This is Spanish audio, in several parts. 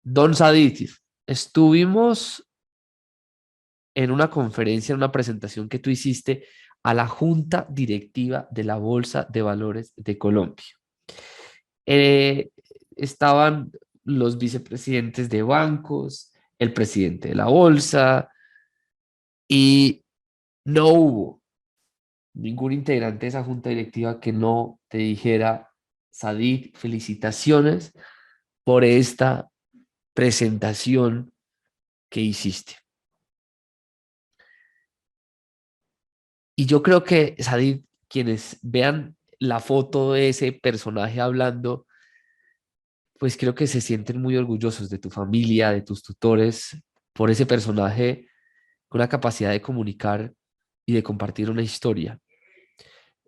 Don Sadit, estuvimos en una conferencia, en una presentación que tú hiciste a la Junta Directiva de la Bolsa de Valores de Colombia. Eh, Estaban los vicepresidentes de bancos, el presidente de la bolsa y no hubo ningún integrante de esa junta directiva que no te dijera, Sadid, felicitaciones por esta presentación que hiciste. Y yo creo que, Sadid, quienes vean la foto de ese personaje hablando, pues creo que se sienten muy orgullosos de tu familia, de tus tutores, por ese personaje con la capacidad de comunicar y de compartir una historia.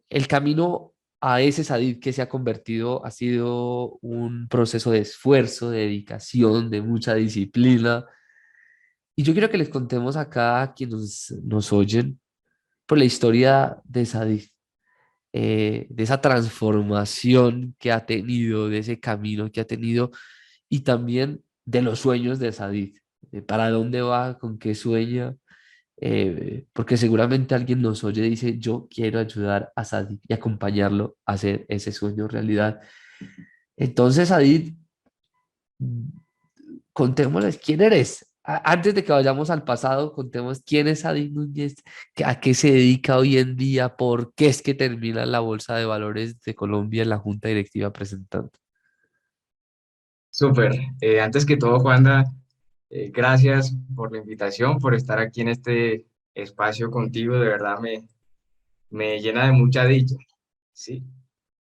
El camino a ese Sadid que se ha convertido ha sido un proceso de esfuerzo, de dedicación, de mucha disciplina. Y yo quiero que les contemos acá a quienes nos oyen por la historia de Sadid, de esa transformación que ha tenido, de ese camino que ha tenido y también de los sueños de Sadid, de para dónde va, con qué sueña, porque seguramente alguien nos oye y dice, yo quiero ayudar a Sadid y acompañarlo a hacer ese sueño realidad. Entonces, Sadid, contémosles quién eres. Antes de que vayamos al pasado, contemos quién es Sadid Núñez, a qué se dedica hoy en día, por qué es que termina en la Bolsa de Valores de Colombia en la Junta Directiva presentando. Súper. Antes que todo, Juanda, gracias por la invitación, por estar aquí en este espacio contigo. De verdad me llena de mucha dicha. Sí.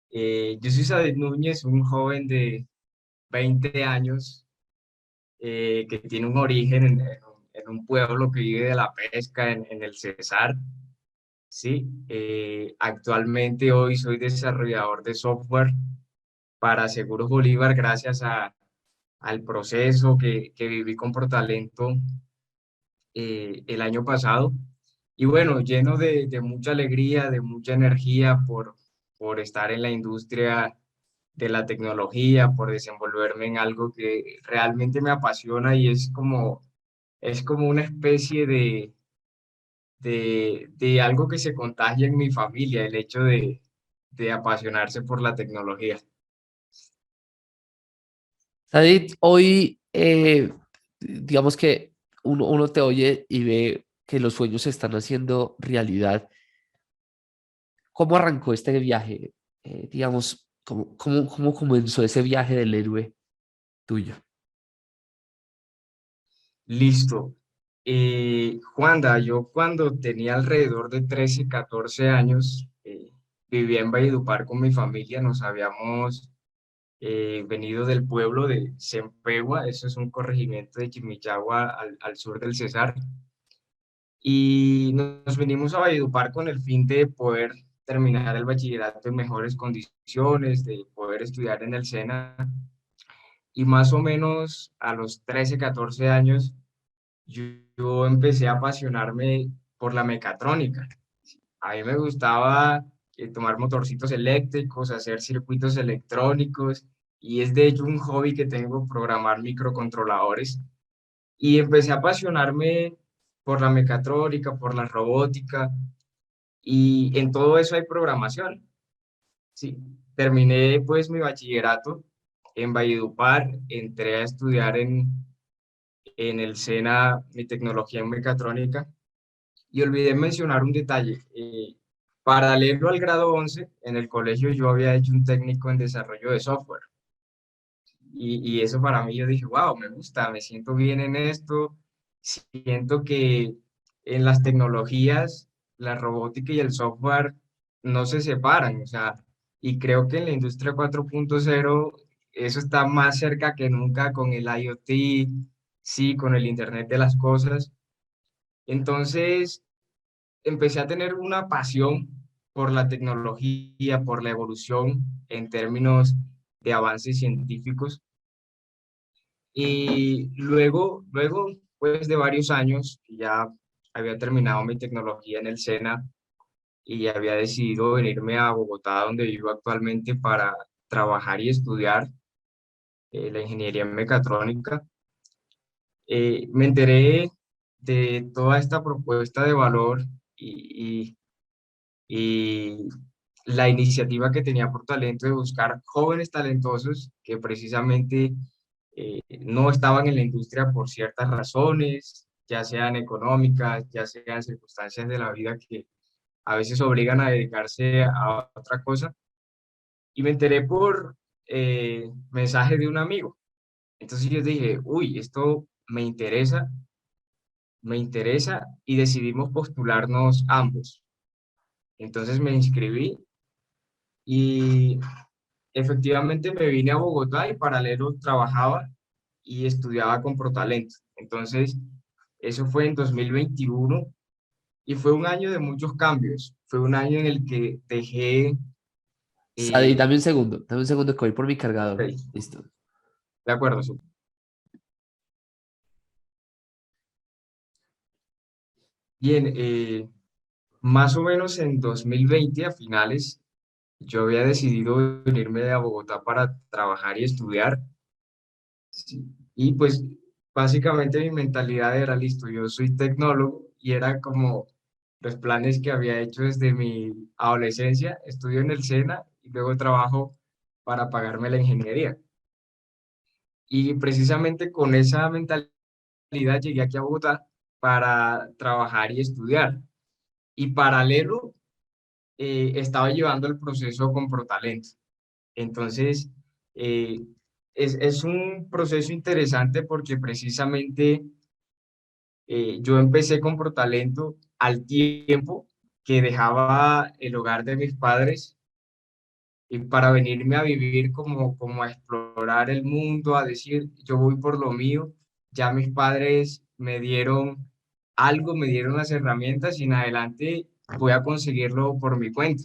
Yo soy Said Núñez, un joven de 20 años que tiene un origen en un pueblo que vive de la pesca en el Cesar. Sí. Actualmente hoy soy desarrollador de software para Seguros Bolívar gracias al proceso que viví con Protalento el año pasado. Y bueno, lleno de mucha alegría, de mucha energía por estar en la industria de la tecnología, por desenvolverme en algo que realmente me apasiona y es como una especie de algo que se contagia en mi familia, el hecho de apasionarse por la tecnología. Sadid, hoy, digamos que uno te oye y ve que los sueños se están haciendo realidad. ¿Cómo arrancó este viaje? Digamos, ¿cómo comenzó ese viaje del héroe tuyo? Listo. Juanda, yo cuando tenía alrededor de 13 14 años, vivía en Valledupar con mi familia, nos habíamos venido del pueblo de Cempegua, eso es un corregimiento de Chimichagua al sur del Cesar, y nos venimos a Valledupar con el fin de poder terminar el bachillerato en mejores condiciones, de poder estudiar en el SENA, y más o menos a los 13 14 años yo empecé a apasionarme por la mecatrónica. A mí me gustaba tomar motorcitos eléctricos, hacer circuitos electrónicos y es de hecho un hobby que tengo, programar microcontroladores. Y empecé a apasionarme por la mecatrónica, por la robótica y en todo eso hay programación. Sí, terminé pues mi bachillerato en Valledupar, entré a estudiar en el SENA mi tecnología en mecatrónica. Y olvidé mencionar un detalle. Paralelo al grado 11 en el colegio yo había hecho un técnico en desarrollo de software. Y eso para mí yo dije, wow, me gusta, me siento bien en esto. Siento que en las tecnologías, la robótica y el software no se separan. O sea, y creo que en la industria 4.0 eso está más cerca que nunca con el IoT, sí, con el Internet de las cosas. Entonces, empecé a tener una pasión por la tecnología, por la evolución en términos de avances científicos. Y luego, pues de varios años, ya había terminado mi tecnología en el SENA y había decidido venirme a Bogotá, donde vivo actualmente, para trabajar y estudiar la ingeniería en mecatrónica. Me enteré de toda esta propuesta de valor y la iniciativa que tenía por talento de buscar jóvenes talentosos que precisamente no estaban en la industria por ciertas razones, ya sean económicas, ya sean circunstancias de la vida que a veces obligan a dedicarse a otra cosa. Y me enteré por mensaje de un amigo. Entonces yo dije, uy, esto me interesa y decidimos postularnos ambos. Entonces me inscribí y efectivamente me vine a Bogotá y paralelo trabajaba y estudiaba con ProTalento. Entonces, eso fue en 2021 y fue un año de muchos cambios. Fue un año en el que dejé, Sadi, eh, dame un segundo que voy por mi cargador. ok, Listo. de acuerdo, sí. Bien, más o menos en 2020 a finales, yo había decidido venirme a Bogotá para trabajar y estudiar. Sí. Y pues básicamente mi mentalidad era, listo, yo soy tecnólogo y era como los planes que había hecho desde mi adolescencia, estudio en el SENA y luego trabajo para pagarme la ingeniería. Y precisamente con esa mentalidad llegué aquí a Bogotá para trabajar y estudiar. Y paralelo, estaba llevando el proceso con ProTalento. Entonces, eh, es un proceso interesante porque precisamente yo empecé con ProTalento al tiempo que dejaba el hogar de mis padres y para venirme a vivir como a explorar el mundo, a decir, yo voy por lo mío. Ya mis padres me dieron algo, me dieron las herramientas y en adelante voy a conseguirlo por mi cuenta.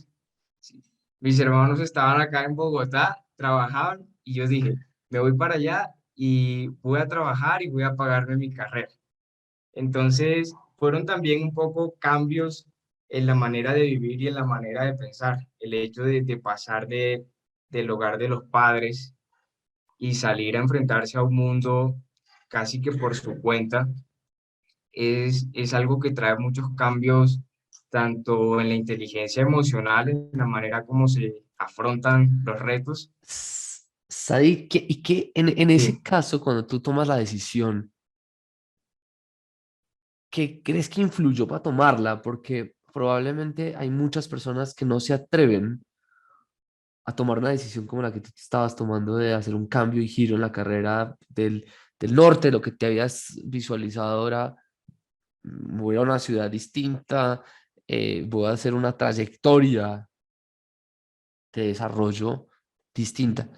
Sí. Mis hermanos estaban acá en Bogotá, trabajaban y yo dije, me voy para allá y voy a trabajar y voy a pagarme mi carrera. Entonces, fueron también un poco cambios en la manera de vivir y en la manera de pensar. El hecho de pasar del hogar de los padres y salir a enfrentarse a un mundo casi que por su cuenta es algo que trae muchos cambios, tanto en la inteligencia emocional, en la manera como se afrontan los retos. Sadi, ¿y qué en ese Sí, caso, cuando tú tomas la decisión, qué crees que influyó para tomarla? Porque probablemente hay muchas personas que no se atreven a tomar una decisión como la que tú estabas tomando de hacer un cambio y giro en la carrera del norte, lo que te habías visualizado ahora, voy a una ciudad distinta, voy a hacer una trayectoria de desarrollo distinta.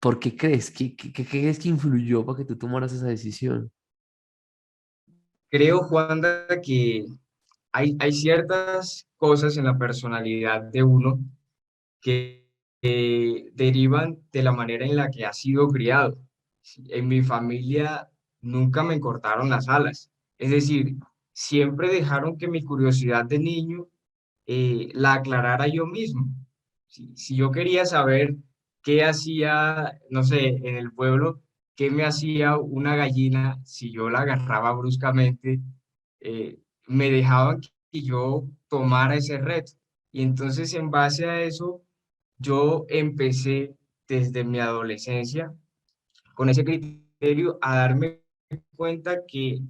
¿Por qué crees? ¿Qué crees que influyó para que tú tomaras esa decisión? creo, Juanda, que hay ciertas cosas en la personalidad de uno que derivan de la manera en la que ha sido criado. Sí, en mi familia nunca me cortaron las alas, es decir, siempre dejaron que mi curiosidad de niño la aclarara yo mismo. Si yo quería saber qué hacía, no sé, en el pueblo, qué me hacía una gallina si yo la agarraba bruscamente, me dejaban que yo tomara ese reto. Y entonces en base a eso, yo empecé desde mi adolescencia con ese criterio a darme cuenta que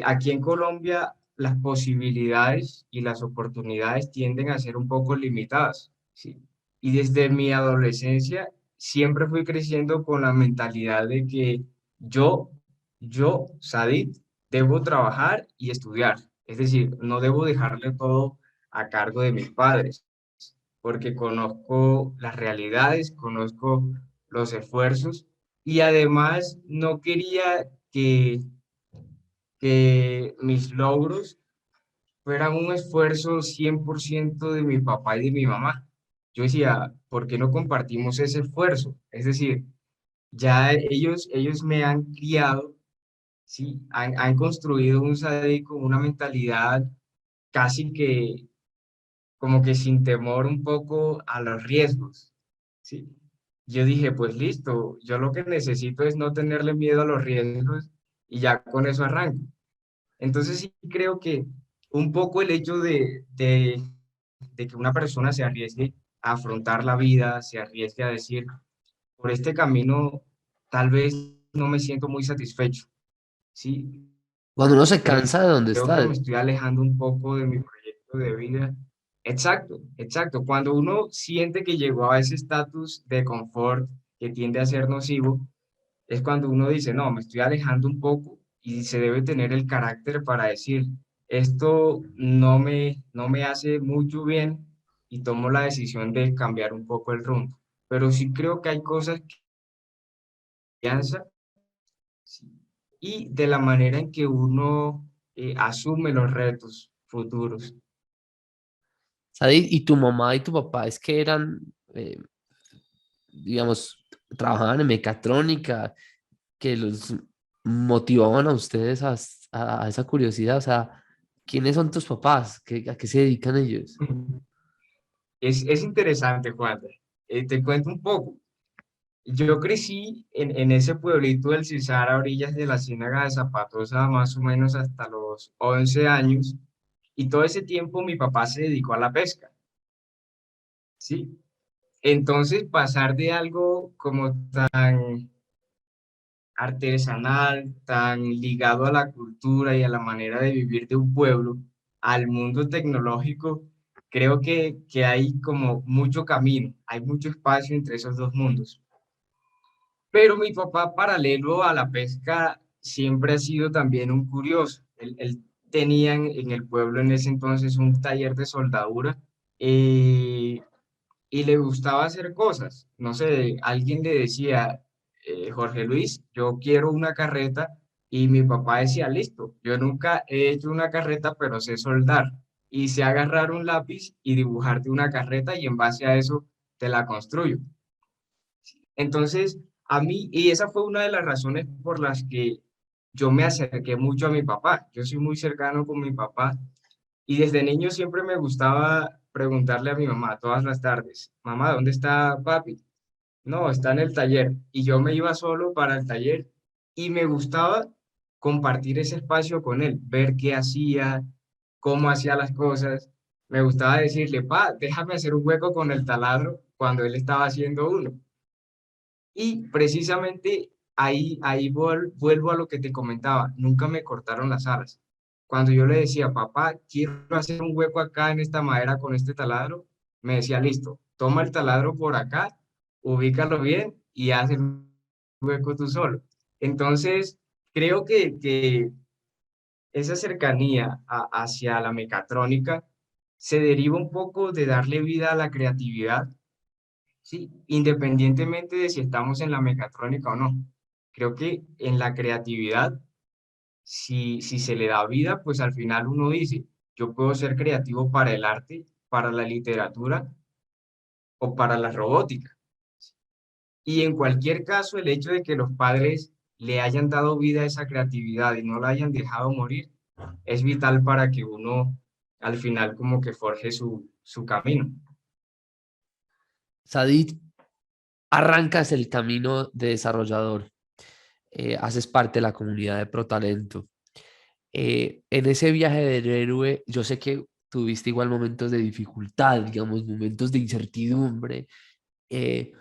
aquí en Colombia las posibilidades y las oportunidades tienden a ser un poco limitadas, ¿sí? Y desde mi adolescencia siempre fui creciendo con la mentalidad de que yo, Sadit, debo trabajar y estudiar. Es decir, no debo dejarle todo a cargo de mis padres, porque conozco las realidades, conozco los esfuerzos y además no quería que mis logros fueran un esfuerzo 100% de mi papá y de mi mamá. Yo decía, ¿por qué no compartimos ese esfuerzo? Es decir, ya ellos me han criado, ¿sí? Han construido un SADI con una mentalidad casi que como que sin temor un poco a los riesgos, ¿sí? Yo dije, pues listo, yo lo que necesito es no tenerle miedo a los riesgos y ya con eso arranco. Entonces sí creo que un poco el hecho de que una persona se arriesgue a afrontar la vida, se arriesgue a decir, por este camino tal vez no me siento muy satisfecho, ¿sí? Cuando uno se Creo cansa de donde creo que está. me estoy alejando un poco de mi proyecto de vida. Exacto, exacto. Cuando uno siente que llegó a ese estatus de confort que tiende a ser nocivo, es cuando uno dice, no, me estoy alejando un poco y se debe tener el carácter para decir, esto no me hace mucho bien y tomo la decisión de cambiar un poco el rumbo. Pero sí creo que hay cosas que piensa sí, y de la manera en que uno asume los retos futuros. ¿Sabes? Y tu mamá y tu papá es que eran, digamos, trabajaban en mecatrónica, que los motivaban a ustedes a esa curiosidad. O sea, ¿quiénes son tus papás? ¿A qué se dedican ellos? Es interesante, Juan. Te cuento un poco. Yo crecí en ese pueblito del Cisar a orillas de la Ciénaga de Zapatosa más o menos hasta los 11 años y todo ese tiempo mi papá se dedicó a la pesca, ¿sí? Entonces pasar de algo como tan artesanal, tan ligado a la cultura y a la manera de vivir de un pueblo al mundo tecnológico, creo que hay como mucho camino, hay mucho espacio entre esos dos mundos. Pero mi papá, paralelo a la pesca, siempre ha sido también un curioso. Él tenía en el pueblo en ese entonces un taller de soldadura eh, y le gustaba hacer cosas. No sé, alguien le decía, Jorge Luis, yo quiero una carreta y mi papá decía, listo, yo nunca he hecho una carreta, pero sé soldar y sé agarrar un lápiz y dibujarte una carreta y en base a eso te la construyo. Entonces, a mí, y esa fue una de las razones por las que yo me acerqué mucho a mi papá. Yo soy muy cercano con mi papá y desde niño siempre me gustaba preguntarle a mi mamá todas las tardes, mamá, ¿dónde está papi? No, está en el taller. Y yo me iba solo para el taller y me gustaba compartir ese espacio con él, ver qué hacía, cómo hacía las cosas. Me gustaba decirle, pa, déjame hacer un hueco con el taladro cuando él estaba haciendo uno. Y precisamente vuelvo a lo que te comentaba, nunca me cortaron las alas. Cuando yo le decía, papá, quiero hacer un hueco acá en esta madera con este taladro, me decía, listo, toma el taladro por acá, ubícalo bien y haz el hueco tú solo. Entonces, creo que esa cercanía hacia la mecatrónica se deriva un poco de darle vida a la creatividad. Sí, independientemente de si estamos en la mecatrónica o no. Creo que en la creatividad, si se le da vida, pues al final uno dice, yo puedo ser creativo para el arte, para la literatura o para la robótica. Y en cualquier caso, el hecho de que los padres le hayan dado vida a esa creatividad y no la hayan dejado morir, es vital para que uno al final como que forje su camino. Sadid, arrancas el camino de desarrollador, haces parte de la comunidad de Protalento. En ese viaje del héroe, yo sé que tuviste igual momentos de dificultad, digamos, momentos de incertidumbre. Eh,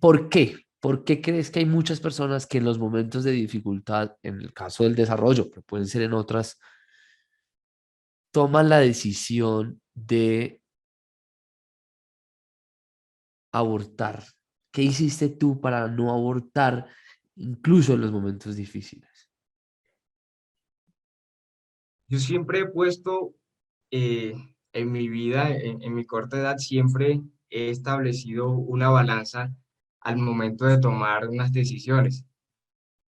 ¿Por qué? ¿Por qué crees que hay muchas personas que en los momentos de dificultad, en el caso del desarrollo, pero pueden ser en otras, toman la decisión de abortar? ¿Qué hiciste tú para no abortar incluso en los momentos difíciles? Yo siempre he puesto eh, en mi vida, en mi corta edad, siempre he establecido una balanza al momento de tomar unas decisiones.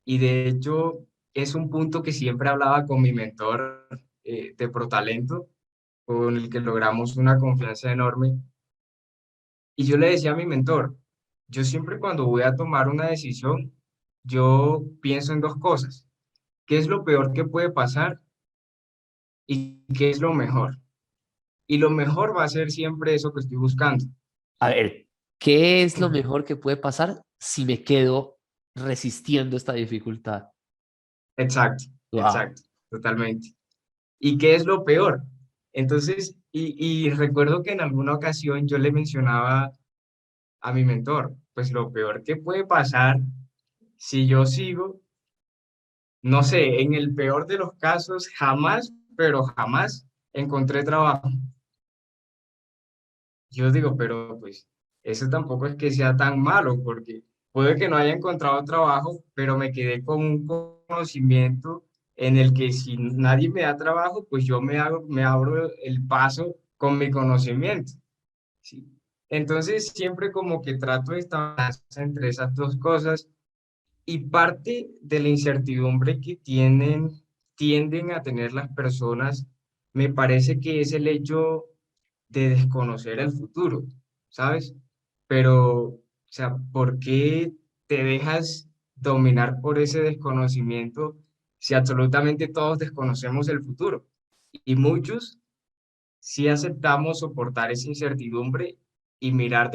Y de hecho, es un punto que siempre hablaba con mi mentor de Protalento, con el que logramos una confianza enorme. Y yo le decía a mi mentor, yo siempre cuando voy a tomar una decisión, yo pienso en dos cosas. ¿Qué es lo peor que puede pasar y qué es lo mejor? Y lo mejor va a ser siempre eso que estoy buscando. A ver, ¿qué es lo mejor que puede pasar si me quedo resistiendo esta dificultad? Exacto, Wow. exacto, totalmente. ¿Y qué es lo peor? Entonces, y recuerdo que en alguna ocasión yo le mencionaba a mi mentor, pues lo peor que puede pasar si yo sigo, no sé, en el peor de los casos, jamás, pero jamás encontré trabajo. Yo digo, pero pues eso tampoco es que sea tan malo, porque puede que no haya encontrado trabajo, pero me quedé con un conocimiento en el que si nadie me da trabajo, pues yo me abro el paso con mi conocimiento, ¿sí? Entonces siempre como que trato de estar entre esas dos cosas y parte de la incertidumbre que tienden a tener las personas, me parece que es el hecho de desconocer el futuro, ¿sabes? Pero, o sea, ¿por qué te dejas dominar por ese desconocimiento si absolutamente todos desconocemos el futuro? Y muchos sí aceptamos soportar esa incertidumbre y mirar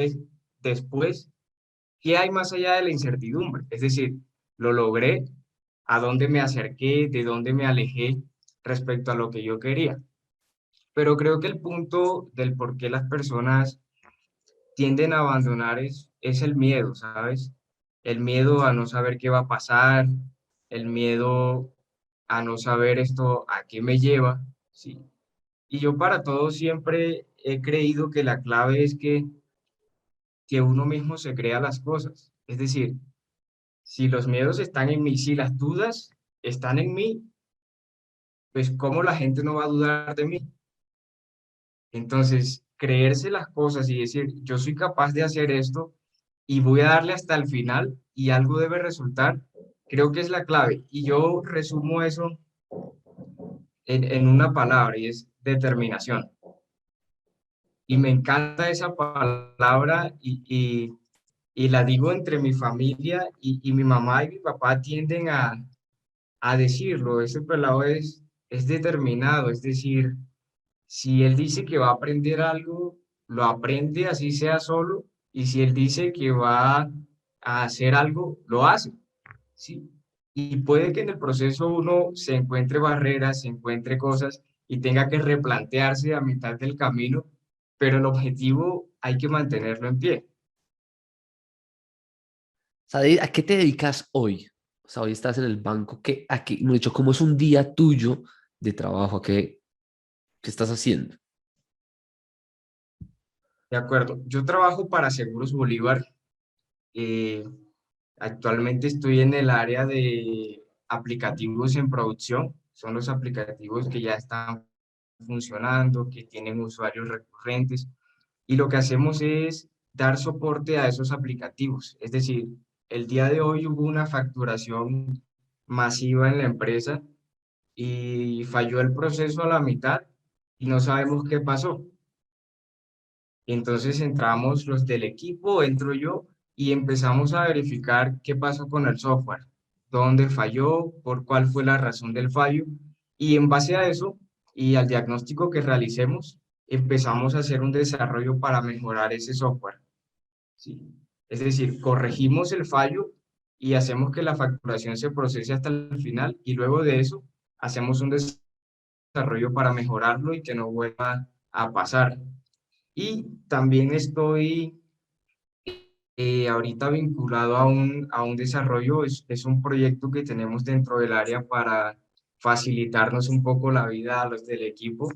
después qué hay más allá de la incertidumbre. Es decir, lo logré, a dónde me acerqué, de dónde me alejé respecto a lo que yo quería. Pero creo que el punto del por qué las personas tienden a abandonar es el miedo, ¿sabes? El miedo a no saber qué va a pasar, el miedo a no saber esto a qué me lleva, ¿sí? Y yo para todo siempre he creído que la clave es que uno mismo se crea las cosas. Es decir, si los miedos están en mí, si las dudas están en mí, pues ¿cómo la gente no va a dudar de mí? Entonces, creerse las cosas y decir, yo soy capaz de hacer esto y voy a darle hasta el final y algo debe resultar, creo que es la clave. Y yo resumo eso en una palabra y es determinación. Y me encanta esa palabra y la digo entre mi familia y mi mamá y mi papá tienden a decirlo. Ese pelado es determinado, es decir, si él dice que va a aprender algo, lo aprende así sea solo, y si él dice que va a hacer algo, lo hace, ¿sí? Y puede que en el proceso uno se encuentre barreras, se encuentre cosas y tenga que replantearse a mitad del camino, pero el objetivo hay que mantenerlo en pie. Said, ¿a qué te dedicas hoy? O sea, hoy estás en el banco. No he dicho, ¿cómo es un día tuyo de trabajo? ¿Qué estás haciendo? De acuerdo, yo trabajo para Seguros Bolívar. eh, Actualmente estoy en el área de aplicativos en producción. Son los aplicativos que ya están funcionando, que tienen usuarios recurrentes. Y lo que hacemos es dar soporte a esos aplicativos. Es decir, el día de hoy hubo una facturación masiva en la empresa y falló el proceso a la mitad y no sabemos qué pasó. Entonces entramos los del equipo, entro yo y empezamos a verificar qué pasó con el software, dónde falló, por cuál fue la razón del fallo. Y en base a eso y al diagnóstico que realicemos, empezamos a hacer un desarrollo para mejorar ese software, ¿sí? Es decir, corregimos el fallo y hacemos que la facturación se procese hasta el final y luego de eso hacemos un desarrollo para mejorarlo y que no vuelva a pasar. Y también estoy ahorita vinculado a un desarrollo, es un proyecto que tenemos dentro del área para facilitarnos un poco la vida a los del equipo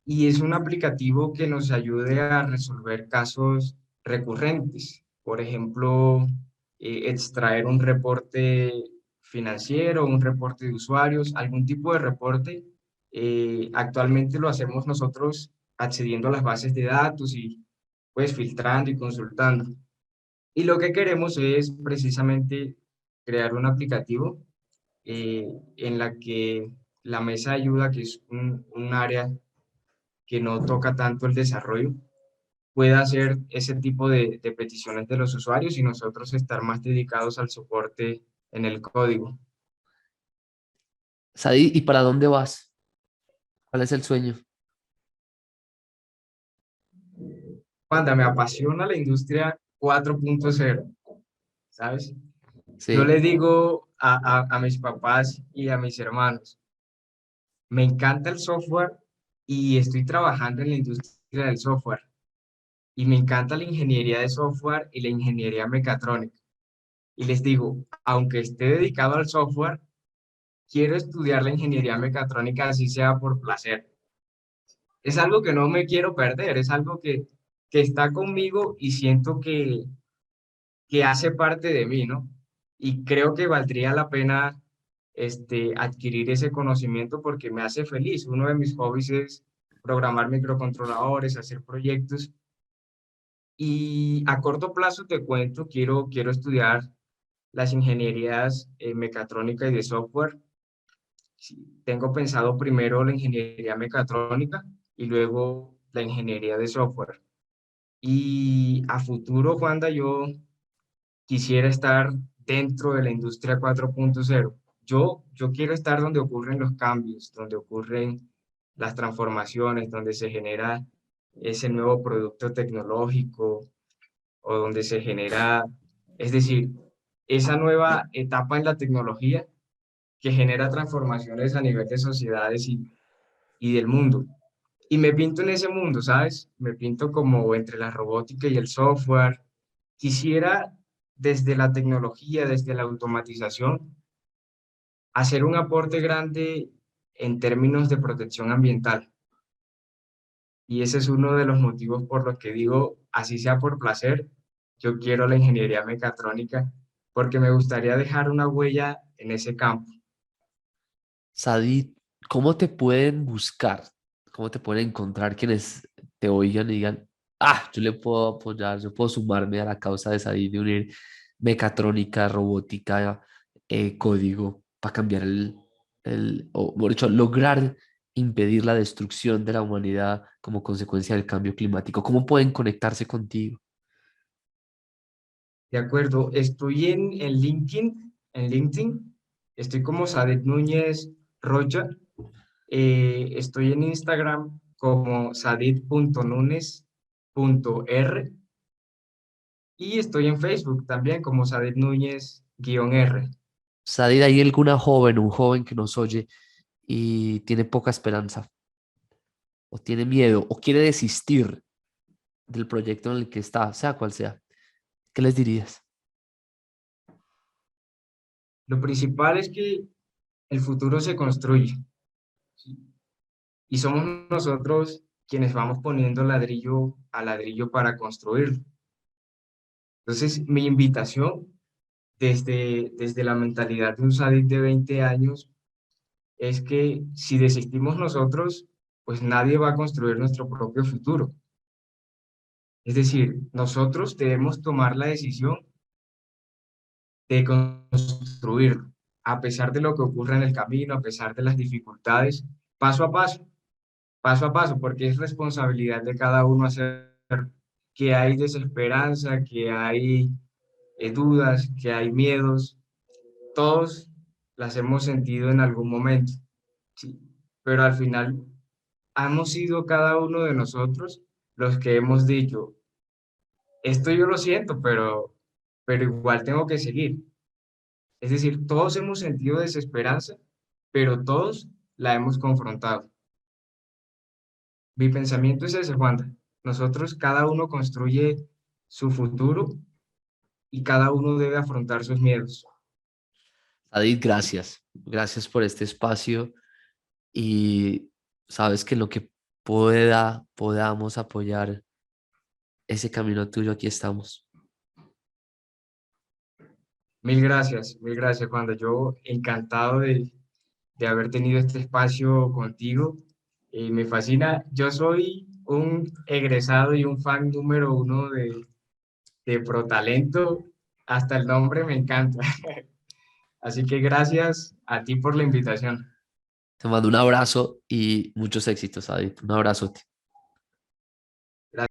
y es un aplicativo que nos ayude a resolver casos recurrentes. Por ejemplo, extraer un reporte financiero, un reporte de usuarios, algún tipo de reporte. Actualmente lo hacemos nosotros accediendo a las bases de datos y pues filtrando y consultando. Y lo que queremos es precisamente crear un aplicativo en la que la mesa de ayuda, que es un área que no toca tanto el desarrollo, pueda hacer ese tipo de peticiones de los usuarios y nosotros estar más dedicados al soporte en el código. Said, ¿y para dónde vas? ¿Cuál es el sueño? Cuando me apasiona la industria 4.0, ¿sabes? Yo Sí, les digo a mis papás y a mis hermanos, me encanta el software y estoy trabajando en la industria del software. Y me encanta la ingeniería de software y la ingeniería mecatrónica. Y les digo, aunque esté dedicado al software, quiero estudiar la ingeniería mecatrónica así sea por placer. Es algo que no me quiero perder, es algo que está conmigo y siento que hace parte de mí, ¿no? Y creo que valdría la pena adquirir ese conocimiento porque me hace feliz. Uno de mis hobbies es programar microcontroladores, hacer proyectos. Y a corto plazo te cuento, quiero estudiar las ingenierías mecatrónica y de software. Sí, tengo pensado primero la ingeniería mecatrónica y luego la ingeniería de software. Y a futuro, Juanda, yo quisiera estar dentro de la industria 4.0. Yo quiero estar donde ocurren los cambios, donde ocurren las transformaciones, donde se genera ese nuevo producto tecnológico o donde se genera, es decir, esa nueva etapa en la tecnología que genera transformaciones a nivel de sociedades y del mundo. Y me pinto en ese mundo, ¿sabes? Me pinto como entre la robótica y el software. Quisiera, desde la tecnología, desde la automatización, hacer un aporte grande en términos de protección ambiental. Y ese es uno de los motivos por los que digo, así sea por placer, yo quiero la ingeniería mecatrónica, porque me gustaría dejar una huella en ese campo. Sadid, ¿cómo te pueden buscar? ¿Cómo te pueden encontrar quienes te oigan y digan, ah, yo le puedo apoyar, yo puedo sumarme a la causa de Sadid de unir mecatrónica, robótica, código para cambiar o mejor dicho, lograr impedir la destrucción de la humanidad como consecuencia del cambio climático? ¿Cómo pueden conectarse contigo? De acuerdo, estoy en LinkedIn, estoy como Sadet Núñez Rocha, estoy en Instagram como sadit.nunes.r y estoy en Facebook también como Sadet Núñez-R. Sadid, ¿hay alguna joven, un joven que nos oye y tiene poca esperanza o tiene miedo o quiere desistir del proyecto en el que está, sea cual sea? ¿Qué les dirías? Lo principal es que el futuro se construye, ¿sí? Y somos nosotros quienes vamos poniendo ladrillo a ladrillo para construirlo. Entonces, mi invitación desde la mentalidad de un Sadik de 20 años es que si desistimos nosotros, pues nadie va a construir nuestro propio futuro. Es decir, nosotros debemos tomar la decisión de construirlo, a pesar de lo que ocurra en el camino, a pesar de las dificultades, paso a paso a paso, porque es responsabilidad de cada uno hacer que hay desesperanza, que hay dudas, que hay miedos, todos las hemos sentido en algún momento, ¿sí? Pero al final hemos sido cada uno de nosotros los que hemos dicho, esto yo lo siento, pero igual tengo que seguir. Es decir, todos hemos sentido desesperanza, pero todos la hemos confrontado. Mi pensamiento es ese, Juanda. Nosotros, cada uno construye su futuro y cada uno debe afrontar sus miedos. Adit, gracias. Gracias por este espacio y sabes que en lo que podamos apoyar ese camino tuyo, aquí estamos. Mil gracias, Juanda. Yo encantado de haber tenido este espacio contigo. Me fascina. Yo soy un egresado y un fan número uno de ProTalento. Hasta el nombre me encanta. Así que gracias a ti por la invitación. Te mando un abrazo y muchos éxitos, Adit. Un abrazo.